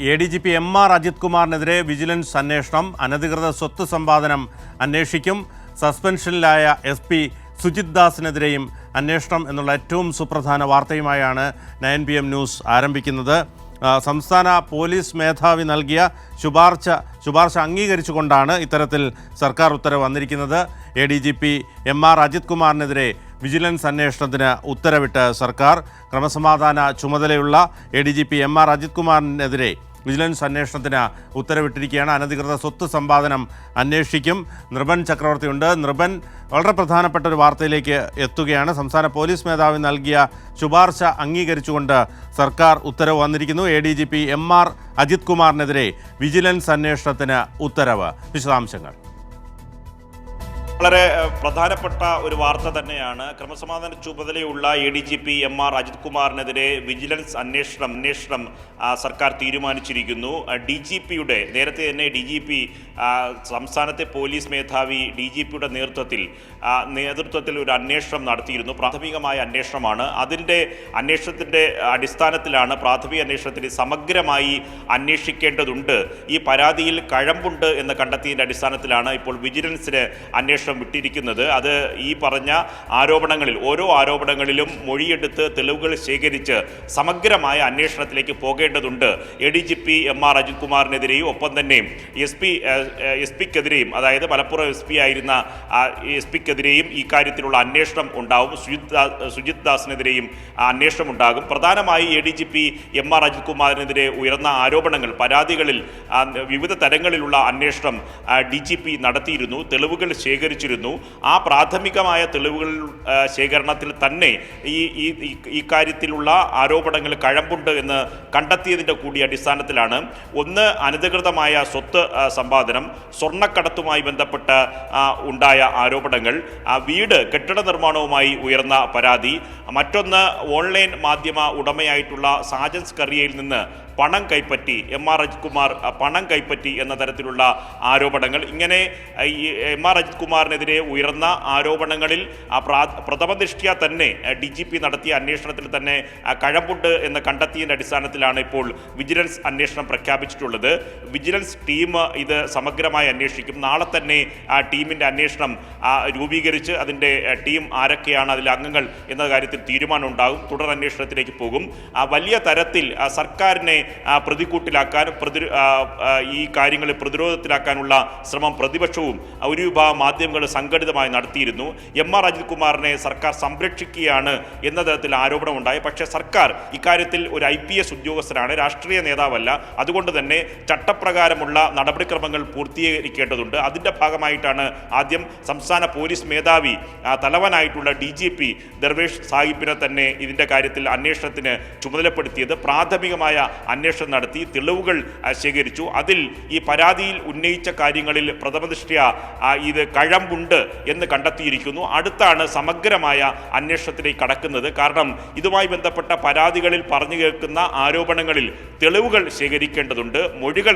ADGP MR Ajith കുമാറിനെതിരെ vigilance അന്വേഷണം. അനധികൃത സ്വത്ത് സമ്പാദനം അന്വേഷിക്കും. സസ്പെൻഷനിലായ SP സുജിത് ദാസിനെതിരെയും അന്വേഷണം എന്നുള്ള ഏറ്റവും സുപ്രധാന വാർത്തയുമായാണ് 9 PM ന്യൂസ് ആരംഭിക്കുന്നത്. സംസ്ഥാന പോലീസ് മേധാവി നൽകിയ ശുപാർശ അംഗീകരിച്ചുകൊണ്ടാണ് ഇത്തരത്തിൽ സർക്കാർ ഉത്തരവ് വന്നിരിക്കുന്നത്. ADGP MR അജിത് കുമാറിനെതിരെ വിജിലൻസ് അന്വേഷണത്തിന് ഉത്തരവിട്ട് സർക്കാർ. ക്രമസമാധാന ചുമതലയുള്ള ADGP MR അജിത് കുമാറിനെതിരെ വിജിലൻസ് അന്വേഷണത്തിന് ഉത്തരവിട്ടിരിക്കുകയാണ്. അനധികൃത സ്വത്ത് സമ്പാദനം അന്വേഷിക്കും. നൃപൻ ചക്രവർത്തിയുണ്ട്. നൃപൻ, വളരെ പ്രധാനപ്പെട്ട ഒരു വാർത്തയിലേക്ക് എത്തുകയാണ്. സംസ്ഥാന പോലീസ് മേധാവി നൽകിയ ശുപാർശ അംഗീകരിച്ചുകൊണ്ട് സർക്കാർ ഉത്തരവ് വന്നിരിക്കുന്നു. ADGP MR അജിത് കുമാറിനെതിരെ വിജിലൻസ് അന്വേഷണത്തിന് ഉത്തരവ്. വിശദാംശങ്ങൾ. വളരെ പ്രധാനപ്പെട്ട ഒരു വാർത്ത തന്നെയാണ്. ക്രമസമാധാന ചുമതലയുള്ള ADGP MR അജിത് കുമാറിനെതിരെ വിജിലൻസ് അന്വേഷണം സർക്കാർ തീരുമാനിച്ചിരിക്കുന്നു. DGPയുടെ നേരത്തെ തന്നെ DGP സംസ്ഥാനത്തെ പോലീസ് മേധാവി DGPയുടെ നേതൃത്വത്തിൽ ഒരു അന്വേഷണം നടത്തിയിരുന്നു. പ്രാഥമികമായ അന്വേഷണമാണ്. അതിൻ്റെ അന്വേഷണത്തിൻ്റെ അടിസ്ഥാനത്തിലാണ് പ്രാഥമിക അന്വേഷണത്തിൽ സമഗ്രമായി അന്വേഷിക്കേണ്ടതുണ്ട്. ഈ പരാതിയിൽ കഴമ്പുണ്ട് എന്ന് കണ്ടെത്തിയതിൻ്റെ അടിസ്ഥാനത്തിലാണ് ഇപ്പോൾ വിജിലൻസിന് അന്വേഷണം വിട്ടിരിക്കുന്നത്. അത് ഈ പറഞ്ഞ ആരോപണങ്ങളിൽ ഓരോ ആരോപണങ്ങളിലും മൊഴിയെടുത്ത് തെളിവുകൾ ശേഖരിച്ച് സമഗ്രമായ അന്വേഷണത്തിലേക്ക് പോകേണ്ടതുണ്ട്. ADGP MR അജിത് കുമാറിനെതിരെയും ഒപ്പം തന്നെ SP-ക്കെതിരെയും, അതായത് മലപ്പുറം SP ആയിരുന്ന SP-ക്കെതിരെയും ഈ കാര്യത്തിലുള്ള അന്വേഷണം ഉണ്ടാവും. സുജിത് ദാസിനെതിരെയും അന്വേഷണം ഉണ്ടാകും. പ്രധാനമായി ADGP MR അജിത് കുമാറിനെതിരെ ഉയർന്ന ആരോപണങ്ങൾ, പരാതികളിൽ വിവിധ തരങ്ങളിലുള്ള അന്വേഷണം DGP നടത്തിയിരുന്നു. തെളിവുകൾ ശേഖരിച്ചിരുന്നു. ആ പ്രാഥമികമായ തെളിവുകൾ ശേഖരണത്തിൽ തന്നെ ഈ കാര്യത്തിലുള്ള ആരോപണങ്ങൾ കഴമ്പുണ്ട് എന്ന് കണ്ടെത്തിയതിൻ്റെ കൂടി അടിസ്ഥാനത്തിലാണ് ഒന്ന്, അനധികൃതമായ സ്വത്ത് സമ്പാദനം, സ്വർണ്ണക്കടത്തുമായി ബന്ധപ്പെട്ട് ഉണ്ടായ ആരോപണങ്ങൾ, കെട്ടിട നിർമ്മാണവുമായി ഉയർന്ന പരാതി, മറ്റൊന്ന് ഓൺലൈൻ മാധ്യമ ഉടമയായിട്ടുള്ള സാജൻസ് കറിയയിൽ നിന്ന് പണം കൈപ്പറ്റി, MR അജിത് കുമാർ പണം കൈപ്പറ്റി എന്ന തരത്തിലുള്ള ആരോപണങ്ങൾ. ഇങ്ങനെ MR അജിത് കുമാറിനെതിരെ ഉയർന്ന ആരോപണങ്ങളിൽ പ്രഥമദൃഷ്ട്യാ തന്നെ DGP നടത്തിയ അന്വേഷണത്തിൽ തന്നെ കഴമ്പുണ്ട് എന്ന് കണ്ടെത്തിയതിൻ്റെ അടിസ്ഥാനത്തിലാണ് ഇപ്പോൾ വിജിലൻസ് അന്വേഷണം പ്രഖ്യാപിച്ചിട്ടുള്ളത്. വിജിലൻസ് ടീം ഇത് സമഗ്രമായി അന്വേഷിക്കും. നാളെ തന്നെ ടീമിൻ്റെ അന്വേഷണം രൂപീകരിച്ച് അതിൻ്റെ ടീം ആരൊക്കെയാണ് അതിലെ അംഗങ്ങൾ എന്ന കാര്യത്തിൽ തീരുമാനം ഉണ്ടാകും. തുടർ അന്വേഷണത്തിലേക്ക് പോകും. വലിയ തരത്തിൽ സർക്കാരിനെ പ്രതികൂട്ടിലാക്കാൻ, ഈ കാര്യങ്ങളെ പ്രതിരോധത്തിലാക്കാനുള്ള ശ്രമം പ്രതിപക്ഷവും ഒരു വിഭാഗം മാധ്യമങ്ങൾ സംഘടിതമായി നടത്തിയിരുന്നു. MR അജിത് കുമാറിനെ സർക്കാർ സംരക്ഷിക്കുകയാണ് എന്ന തരത്തിൽ ആരോപണമുണ്ടായി. പക്ഷേ സർക്കാർ ഇക്കാര്യത്തിൽ ഒരു IPS ഉദ്യോഗസ്ഥനാണ്, രാഷ്ട്രീയ നേതാവല്ല. അതുകൊണ്ട് തന്നെ ചട്ടപ്രകാരമുള്ള നടപടിക്രമങ്ങൾ പൂർത്തീകരിക്കേണ്ടതുണ്ട്. അതിൻ്റെ ഭാഗമായിട്ടാണ് ആദ്യം സംസ്ഥാന പോലീസ് മേധാവി തലവനായിട്ടുള്ള DGP ദർവേഷ് സാഹിബിനെ തന്നെ ഇതിൻ്റെ കാര്യത്തിൽ അന്വേഷണത്തിന് ചുമതലപ്പെടുത്തിയത്. പ്രാഥമികമായ അന്വേഷണം നടത്തി തെളിവുകൾ ശേഖരിച്ചു. അതിൽ ഈ പരാതിയിൽ ഉന്നയിച്ച കാര്യങ്ങളിൽ പ്രഥമദൃഷ്ട്യാ ഇത് കഴമ്പുണ്ട് എന്ന് കണ്ടെത്തിയിരിക്കുന്നു. അടുത്താണ് സമഗ്രമായ അന്വേഷണത്തിലേക്ക് കടക്കുന്നത്. കാരണം ഇതുമായി ബന്ധപ്പെട്ട പരാതികളിൽ പറഞ്ഞു കേൾക്കുന്ന ആരോപണങ്ങളിൽ തെളിവുകൾ ശേഖരിക്കേണ്ടതുണ്ട്, മൊഴികൾ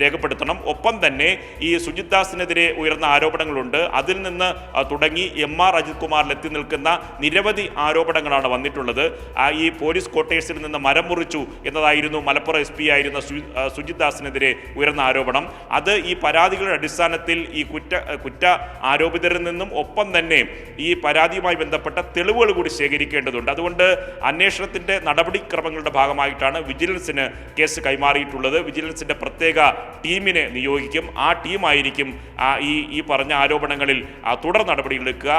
രേഖപ്പെടുത്തണം. ഒപ്പം തന്നെ ഈ സുജിത് ദാസിനെതിരെ ഉയർന്ന ആരോപണങ്ങളുണ്ട്. അതിൽ നിന്ന് തുടങ്ങി MR അജിത് കുമാറിൽ എത്തി നിൽക്കുന്ന നിരവധി ആരോപണങ്ങളാണ് വന്നിട്ടുള്ളത്. ഈ പോലീസ് ക്വാർട്ടേഴ്സിൽ നിന്ന് മരം മുറിച്ചു എന്നതായിരുന്നു മലപ്പുറം SP ആയിരുന്ന സുജിത് ദാസിനെതിരെ ഉയർന്ന ആരോപണം. അത് ഈ പരാതികളുടെ അടിസ്ഥാനത്തിൽ ഈ കുറ്റ ആരോപിതരിൽ നിന്നും ഒപ്പം തന്നെ ഈ പരാതിയുമായി ബന്ധപ്പെട്ട തെളിവുകൾ കൂടി ശേഖരിക്കേണ്ടതുണ്ട്. അതുകൊണ്ട് അന്വേഷണത്തിൻ്റെ നടപടിക്രമങ്ങളുടെ ഭാഗമായിട്ടാണ് വിജിലൻസിന് കേസ് കൈമാറിയിട്ടുള്ളത്. വിജിലൻസിൻ്റെ പ്രത്യേക ടീമിനെ നിയോഗിക്കും. ആ ടീമായിരിക്കും ഈ പറഞ്ഞ ആരോപണങ്ങളിൽ തുടർ നടപടികളെടുക്കുക,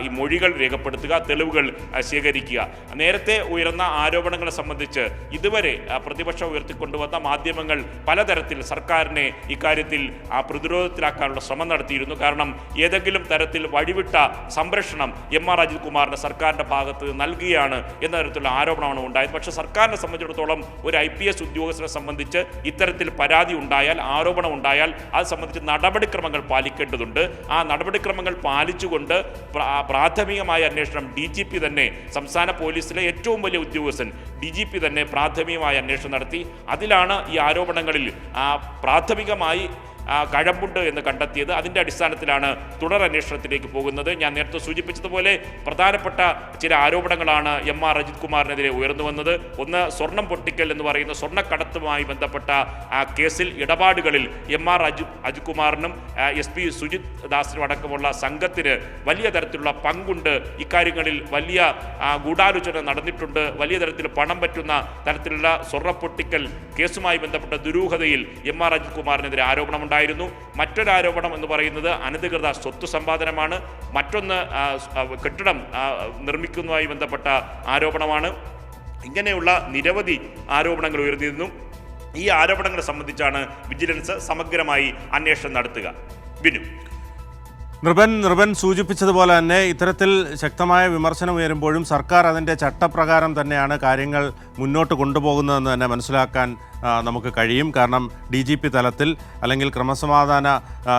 ഈ മൊഴികൾ രേഖപ്പെടുത്തുക, തെളിവുകൾ ശേഖരിക്കുക. നേരത്തെ ഉയർന്ന ആരോപണങ്ങളെ സംബന്ധിച്ച് ഇതുവരെ പ്രതിപക്ഷം ഉയർത്തിക്കൊണ്ടുവന്ന മാധ്യമങ്ങൾ പലതരത്തിൽ സർക്കാരിനെ ഇക്കാര്യത്തിൽ പ്രതിരോധത്തിലാക്കാനുള്ള ശ്രമം നടത്തിയിരുന്നു. കാരണം ഏതെങ്കിലും തരത്തിൽ വഴിവിട്ട സംരക്ഷണം MR അജിത് കുമാറിന് സർക്കാരിൻ്റെ ഭാഗത്ത് നൽകുകയാണ് എന്ന തരത്തിലുള്ള ആരോപണമാണ് ഉണ്ടായത്. പക്ഷേ സർക്കാരിനെ സംബന്ധിച്ചിടത്തോളം ഒരു IPS ഉദ്യോഗസ്ഥരെ സംബന്ധിച്ച് ഇത്തരത്തിൽ പരാതി ഉണ്ടായാൽ, ആരോപണം ഉണ്ടായാൽ അത് സംബന്ധിച്ച് നടപടിക്രമങ്ങൾ പാലിക്കേണ്ടതുണ്ട്. ആ നടപടിക്രമങ്ങൾ പാലിച്ചുകൊണ്ട് പ്രാഥമികമായ അന്വേഷണം DGP തന്നെ, സംസ്ഥാന പോലീസിലെ ഏറ്റവും വലിയ ഉദ്യോഗസ്ഥൻ DGP തന്നെ പ്രാഥമികമായ അന്വേഷണം നടത്തി. അതിലാണ് ഈ ആരോപണങ്ങളിൽ പ്രാഥമികമായി കഴമ്പുണ്ട് എന്ന് കണ്ടെത്തിയത്. അതിൻ്റെ അടിസ്ഥാനത്തിലാണ് തുടർ അന്വേഷണത്തിലേക്ക് പോകുന്നത്. ഞാൻ നേരത്തെ സൂചിപ്പിച്ചതുപോലെ പ്രധാനപ്പെട്ട ചില ആരോപണങ്ങളാണ് എം.ആർ. അജിത് കുമാറിനെതിരെ ഉയർന്നു വന്നത്. ഒന്ന്, സ്വർണം പൊട്ടിക്കൽ എന്ന് പറയുന്ന സ്വർണ്ണക്കടത്തുമായി ബന്ധപ്പെട്ട കേസിൽ ഇടപാടുകളിൽ എം.ആർ. അജിത് കുമാറിനും SP സുജിത് ദാസിനും അടക്കമുള്ള സംഘത്തിന് വലിയ തരത്തിലുള്ള പങ്കുണ്ട്, ഇക്കാര്യങ്ങളിൽ വലിയ ഗൂഢാലോചന നടന്നിട്ടുണ്ട്, വലിയ തരത്തിൽ പണം പറ്റുന്ന തരത്തിലുള്ള സ്വർണ്ണപ്പൊട്ടിക്കൽ കേസുമായി ബന്ധപ്പെട്ട ദുരൂഹതയിൽ എം.ആർ. അജിത് കുമാറിനെതിരെ ആരോപണമുണ്ടായിരുന്നു. മറ്റൊരു ആരോപണം എന്ന് പറയുന്നത് അനധികൃത സ്വത്ത് സമ്പാദനമാണ്. മറ്റൊന്ന് കെട്ടിടം നിർമ്മിക്കുന്നതുമായി ബന്ധപ്പെട്ട ആരോപണമാണ്. ഇങ്ങനെയുള്ള നിരവധി ആരോപണങ്ങൾ ഉയർന്നിരുന്നു. ഈ ആരോപണങ്ങളെ സംബന്ധിച്ചാണ് വിജിലൻസ് സമഗ്രമായി അന്വേഷണം നടത്തുക. ബിനു, നൃപൻ സൂചിപ്പിച്ചതുപോലെ തന്നെ ഇത്തരത്തിൽ ശക്തമായ വിമർശനം ഉയരുമ്പോഴും സർക്കാർ അതിൻ്റെ ചട്ടപ്രകാരം തന്നെയാണ് കാര്യങ്ങൾ മുന്നോട്ട് കൊണ്ടുപോകുന്നതെന്ന് തന്നെ മനസ്സിലാക്കാൻ നമുക്ക് കഴിയും. കാരണം DGP തലത്തിൽ അല്ലെങ്കിൽ ക്രമസമാധാന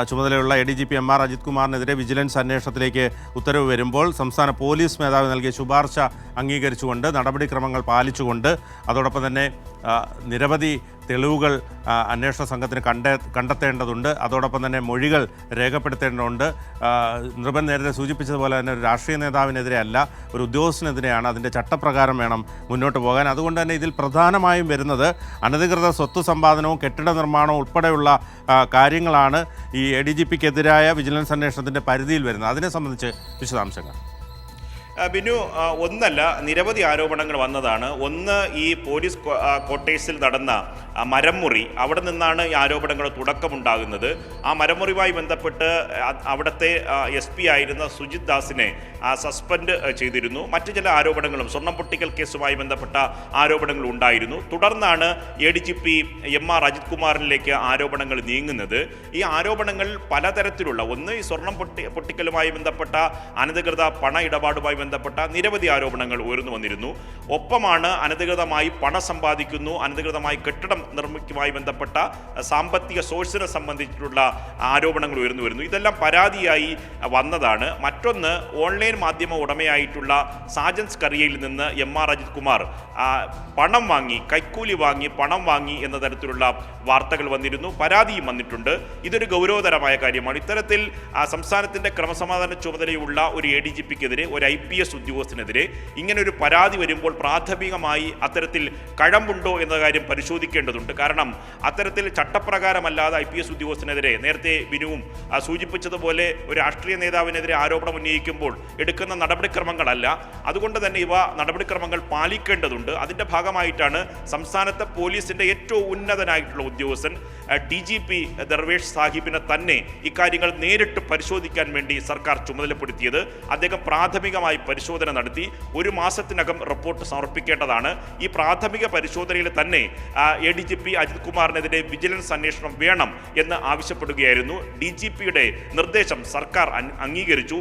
ചുമതലയുള്ള ADGP എം.ആർ. അജിത് കുമാറിനെതിരെ വിജിലൻസ് അന്വേഷണത്തിലേക്ക് ഉത്തരവ് വരുമ്പോൾ സംസ്ഥാന പോലീസ് മേധാവി നൽകിയ ശുപാർശ അംഗീകരിച്ചുകൊണ്ട് നടപടിക്രമങ്ങൾ പാലിച്ചുകൊണ്ട് അതോടൊപ്പം തന്നെ നിരവധി തെളിവുകൾ അന്വേഷണ സംഘത്തിന് കണ്ടെത്തേണ്ടതുണ്ട്. അതോടൊപ്പം തന്നെ മൊഴികൾ രേഖപ്പെടുത്തേണ്ടതുണ്ട്. നൃപൻ നേരത്തെ സൂചിപ്പിച്ചതുപോലെ തന്നെ ഒരു രാഷ്ട്രീയ നേതാവിനെതിരെ അല്ല, ഒരു ഉദ്യോഗസ്ഥനെതിരെയാണ്. അതിൻ്റെ ചട്ടപ്രകാരം വേണം മുന്നോട്ട് പോകാൻ. അതുകൊണ്ട് തന്നെ ഇതിൽ പ്രധാനമായും വരുന്നത് അനധികൃത സ്വത്ത് സമ്പാദനവും കെട്ടിട നിർമ്മാണവും ഉൾപ്പെടെയുള്ള കാര്യങ്ങളാണ് ഈ ADGPക്കെതിരായ വിജിലൻസ് അന്വേഷണത്തിൻ്റെ പരിധിയിൽ വരുന്നത്. അതിനെ സംബന്ധിച്ച് വിശദാംശങ്ങൾ. ബിനു, ഒന്നല്ല നിരവധി ആരോപണങ്ങൾ വന്നതാണ്. ഒന്ന്, ഈ പോലീസ് ക്വാർട്ടേഴ്സിൽ നടന്ന മരംമുറി, അവിടെ നിന്നാണ് ഈ ആരോപണങ്ങൾ തുടക്കമുണ്ടാകുന്നത്. ആ മരംമുറിയുമായി ബന്ധപ്പെട്ട് അവിടുത്തെ SP ആയിരുന്ന സുജിത് ദാസിനെ സസ്പെൻഡ് ചെയ്തിരുന്നു. മറ്റു ചില ആരോപണങ്ങളും സ്വർണം പൊട്ടിക്കൽ കേസുമായി ബന്ധപ്പെട്ട ആരോപണങ്ങളും ഉണ്ടായിരുന്നു. തുടർന്നാണ് ADGP എം.ആർ. അജിത് കുമാറിലേക്ക് ആരോപണങ്ങൾ നീങ്ങുന്നത്. ഈ ആരോപണങ്ങൾ പലതരത്തിലുള്ള, ഒന്ന് ഈ സ്വർണം പൊട്ടിക്കലുമായി ബന്ധപ്പെട്ട അനധികൃത പണ ഇടപാടുമായി ബന്ധപ്പെട്ട നിരവധി ആരോപണങ്ങൾ ഉയർന്നു വന്നിരുന്നു. ഒപ്പമാണ് അനധികൃതമായി പണം സമ്പാദിക്കുന്നു, അനധികൃതമായി കെട്ടിടം നിർമ്മിക്കുമായി ബന്ധപ്പെട്ട സാമ്പത്തിക സോഴ്സിനെ സംബന്ധിച്ചിട്ടുള്ള ആരോപണങ്ങൾ ഉയർന്നു വരുന്നു. ഇതെല്ലാം പരാതിയായി വന്നതാണ്. മറ്റൊന്ന്, ഓൺലൈൻ മാധ്യമ ഉടമയായിട്ടുള്ള സാജൻസ് കറിയയിൽ നിന്ന് എം.ആർ. അജിത് കുമാർ പണം വാങ്ങി, കൈക്കൂലി വാങ്ങി, പണം വാങ്ങി എന്ന തരത്തിലുള്ള വാർത്തകൾ വന്നിരുന്നു, പരാതിയും വന്നിട്ടുണ്ട്. ഇതൊരു ഗൗരവതരമായ കാര്യമാണ്. ഇത്തരത്തിൽ സംസ്ഥാനത്തിൻ്റെ ക്രമസമാധാന ചുമതലയുള്ള ഒരു ADGPക്കെതിരെ, ഒരു IPS ഉദ്യോഗസ്ഥനെതിരെ ഇങ്ങനൊരു പരാതി വരുമ്പോൾ പ്രാഥമികമായി അത്തരത്തിൽ കഴമ്പുണ്ടോ എന്ന കാര്യം പരിശോധിക്കേണ്ടതുണ്ട്. കാരണം അത്തരത്തിൽ ചട്ടപ്രകാരമല്ലാതെ IPS ഉദ്യോഗസ്ഥനെതിരെ, നേരത്തെ ബിനുവും സൂചിപ്പിച്ചതുപോലെ ഒരു രാഷ്ട്രീയ നേതാവിനെതിരെ ആരോപണം ഉന്നയിക്കുമ്പോൾ എടുക്കുന്ന നടപടിക്രമങ്ങളല്ല. അതുകൊണ്ട് തന്നെ ഇവ നടപടിക്രമങ്ങൾ പാലിക്കേണ്ടതുണ്ട്. അതിൻ്റെ ഭാഗമായിട്ടാണ് സംസ്ഥാനത്തെ പോലീസിൻ്റെ ഏറ്റവും ഉന്നതനായിട്ടുള്ള ഉദ്യോഗസ്ഥൻ DGP ദർവേഷ് സാഹിബിനെ തന്നെ ഇക്കാര്യങ്ങൾ നേരിട്ട് പരിശോധിക്കാൻ വേണ്ടി സർക്കാർ ചുമതലപ്പെടുത്തിയത്. അദ്ദേഹം പ്രാഥമികമായി പരിശോധന നടത്തി 1 മാസത്തിനകം റിപ്പോർട്ട് സമർപ്പിക്കേണ്ടതാണ്. ഈ പ്രാഥമിക പരിശോധനയിൽ തന്നെ ADGP അജിത് കുമാറിനെതിരെ വിജിലൻസ് അന്വേഷണം വേണം എന്ന് ആവശ്യപ്പെടുകയായിരുന്നു. DGPയുടെ നിർദ്ദേശം സർക്കാർ അംഗീകരിച്ചു.